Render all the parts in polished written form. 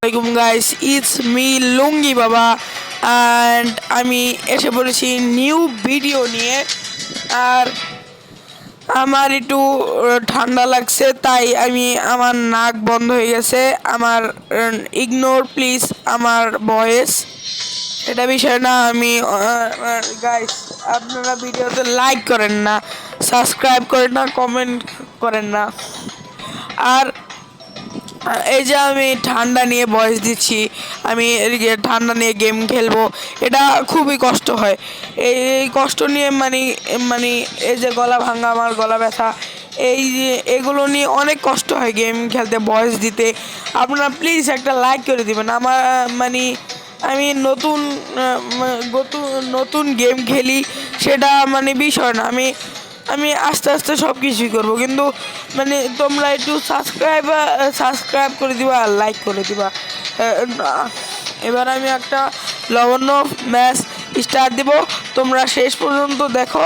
Welcome guys, it's me লুঙ্গি বাবা and আমি এসে পড়েছি নিউ ভিডিও নিয়ে। আর আমার একটু ঠান্ডা লাগছে, তাই আমার নাক বন্ধ হয়ে গেছে। আমার ইগনোর প্লিজ আমার ভয়েস, এটা বিষয় না। গাইস, আপনারা ভিডিওতে লাইক করেন না, সাবস্ক্রাইব করেন না, কমেন্ট করেন না। আর এই যে আমি ঠান্ডা নিয়ে ভয়েস দিচ্ছি, আমি এদিকে ঠান্ডা নিয়ে গেম খেলবো, এটা খুবই কষ্ট হয়। এই কষ্ট নিয়ে মানে এই যে গলা ভাঙা, আমার গলা ব্যথা, এই যে এগুলো নিয়ে অনেক কষ্ট হয় গেম খেলতে, ভয়েস দিতে। আপনারা প্লিজ একটা লাইক করে দিবেন। আমার আমি নতুন গেম খেলি, সেটা বিষয় না। আমি আস্তে আস্তে সব কিছুই করবো, কিন্তু তোমরা একটু সাবস্ক্রাইব করে দিবা আর লাইক করে দিবা। এবার আমি একটা লবণ্য ম্যাচ স্টার্ট দিব, তোমরা শেষ পর্যন্ত দেখো।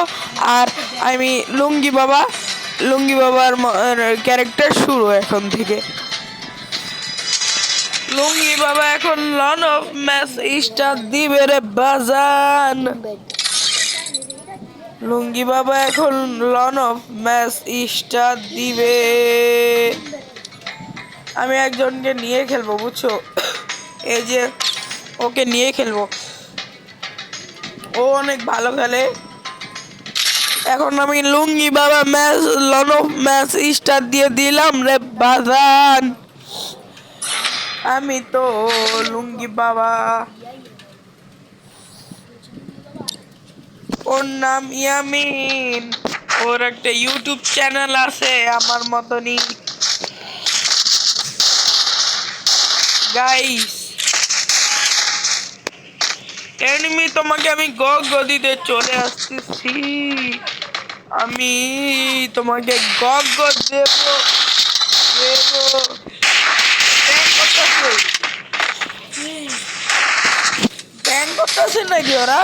আর আমি লুঙ্গি বাবার ক্যারেক্টার শুরু এখন থেকে। লুঙ্গি বাবা এখন লন অফ ম্যাচ স্টার্ট দিবে রে বাজান। লুঙ্গি বাবা এখন লন অফ ম্যাচ স্টার্ট দিবে। আমি একজনকে নিয়ে খেলবো, বুঝছো? এই যে ওকে নিয়ে খেলবো, ও অনেক ভালো খেলে। এখন আমি লুঙ্গি বাবা লন অফ ম্যাচ স্টার্ট দিয়ে দিলাম রে বাজান। আমি তো লুঙ্গি বাবা, ওর নাম ইয়ামিন, ওর একটা ইউটিউব চ্যানেল আছে আমার মতনই। গাইস, এনিমি তোমাকে আমি গগ দিতে চলে আসতেছি। আমি তোমাকে গগ দেব। ব্যাং করতেছে নাকি ওরা?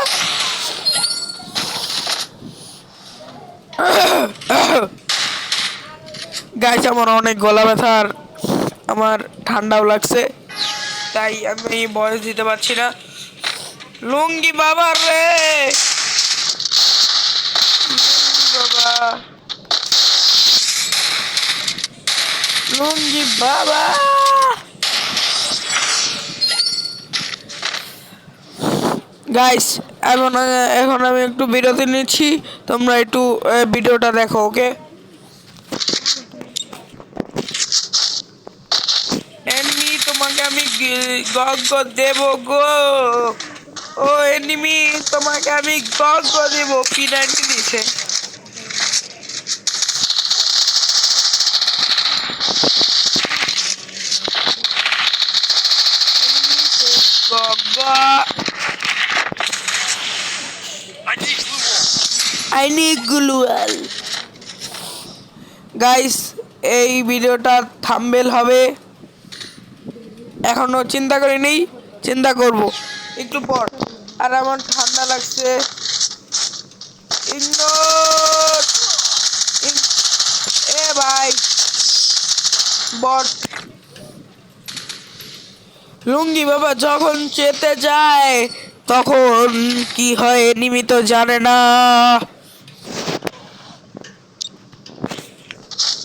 গাইস, আমার অনেক গলা ব্যথা আর আমার ঠান্ডাও লাগছে, তাই আমি ভয়েস দিতে পারছি না। লুঙ্গি বাবা রে, বাবা, লুঙ্গি বাবা। গাইস, এখন আমি একটু বিরতি নিচ্ছি, তোমরা একটু ভিডিওটা দেখো, ওকে? এনিমি তোমাকে আমি গগ দেব গো। ও এনিমি, তোমাকে আমি গগ দেব। P90 দিছে। I need glue wall. Guys, এই ভিডিওটা থাম্বনেল হবে, এখনো চিন্তা করি নেই, চিন্তা করব একটু পর। আর আমার ঠান্ডা লাগছে। এ ভাই, বট। লুঙ্গি বাবা যখন চেতে যায় তখন কি হয় এনিমি তো জানে না।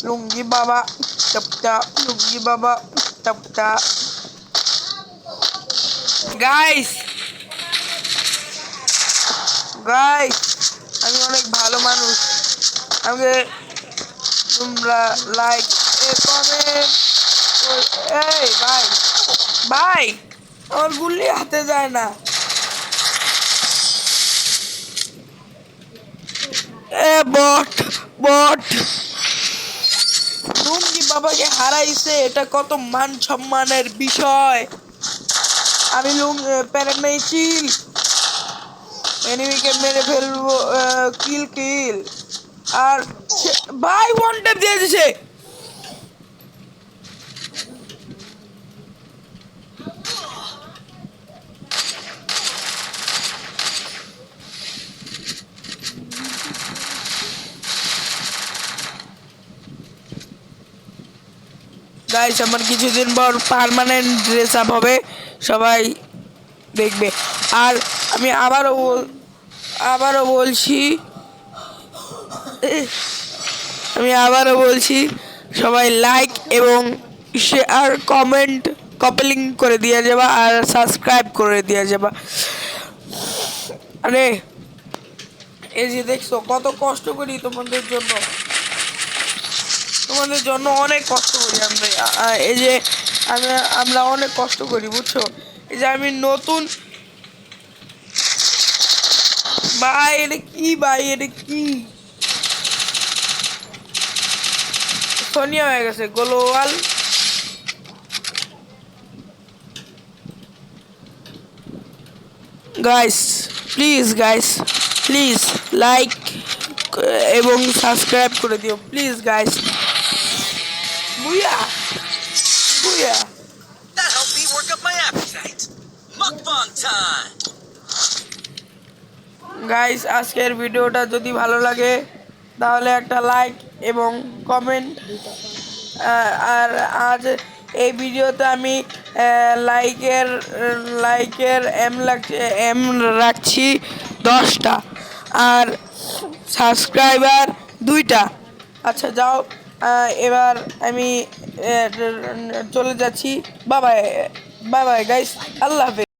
লুঙ্গি বাবা টপটা, লুঙ্গি বাবা টপটা। গাইস, আমি অনেক ভালো মানুষ, আমাকে তোমরা লাইক কমেন্ট। এই ভাই, আমার গুলি হাতে যায় না। বট লুঙ্গি বাবাকে হারাইছে, এটা কত মান সম্মানের বিষয়। আমি প্যারামেচিল এনিমিকে মেরে ফেলবো। কিল আর ভাই ওয়ান ট্যাপ দিয়ে দিছে। গাইস আমার কিছুদিন পর পার্মানেন্ট ড্রেস আপ হবে, সবাই দেখবে। আর আমি আবারও বলছি সবাই লাইক এবং শেয়ার কমেন্ট কপলিং করে দিয়ে যাবা আর সাবস্ক্রাইব করে দিয়ে যাবা। আরে এই যে দেখছো কত কষ্ট করি তোমাদের জন্য অনেক কষ্ট করি আমরা। এই যে আমরা অনেক কষ্ট করি বুঝছো। এই যে আমি নতুন ভাই এটা কি সোনিয়া হয়ে গেছে গ্লোবাল। গাইস প্লিজ লাইক এবং সাবস্ক্রাইব করে দিও প্লিজ গাইস। বুয়া বুয়া That helped me work up my appetite. Mukbang time. Guys আজকের ভিডিওটা যদি ভালো লাগে তাহলে একটা লাইক এবং কমেন্ট। আর আজ এই ভিডিওতে আমি লাইকের এম রাখছি 10টা আর সাবস্ক্রাইবার 2টা। আচ্ছা যাও, এবার আমি চলে যাচ্ছি। বাই বাই গাইস, আল্লাহ হাফেজ।